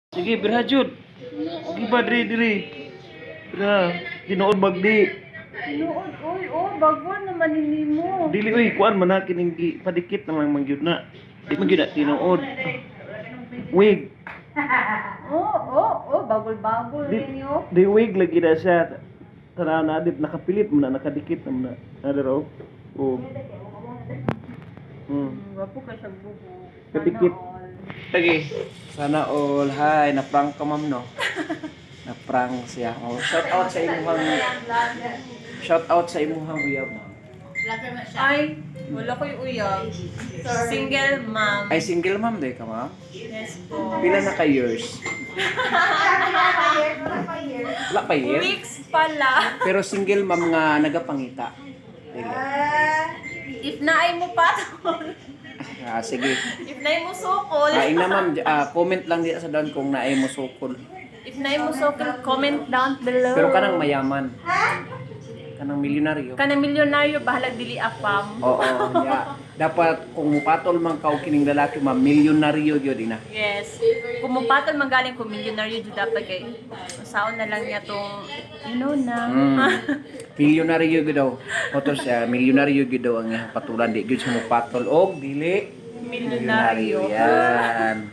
Sige, birha jud. Giba diri. Birha, tinuod magdi. Tinuod, uy, oh, bagwan naman mo. Dili uy, kuan man na kining padikit naman mangyud na. Di man gyud na tinuod. Wig. Bagol-bagol Di, ninyo. di wig lagi na siya. Tara na adit nakapilit mo na nakadikit na. Adero. Oh. Wapo ka sa bubo. Kadikit. Lagi. Sana all. Hi, na-prank ka ma'am no. Na-prank siya. Oh, shout out sa imuhang uyab ma'am. Ay, wala ko yung uyag. Single mom. Ay single ma'am day ka ma'am. Yes po. Pila na ka years? Wala pa year? Weeks pala. Pero single ma'am nga nagapangita. Dili. If naay mo pa. Ah, sige. If naay mo sukol. Ina ma'am, comment lang di sa down kung naay mo sukol. If naay mo sukol, comment down below. Pero kanang mayaman. Kanang milyonaryo. Kanang milyonaryo, bahalag dili afam. Oo, yeah. Dapat kung mupatol man ka og kining lalaki ma'am, milyonaryo gyud ina. Yes. Kung mupatol manggaling kung milyonaryo, di dapat kay saon na lang niya tong, you know na. Milyonaryo gyud daw. Oto siya, milyonaryo gyud daw ang iyang patulan di gyud siya mupatol og dili Milyonaryo. Yan.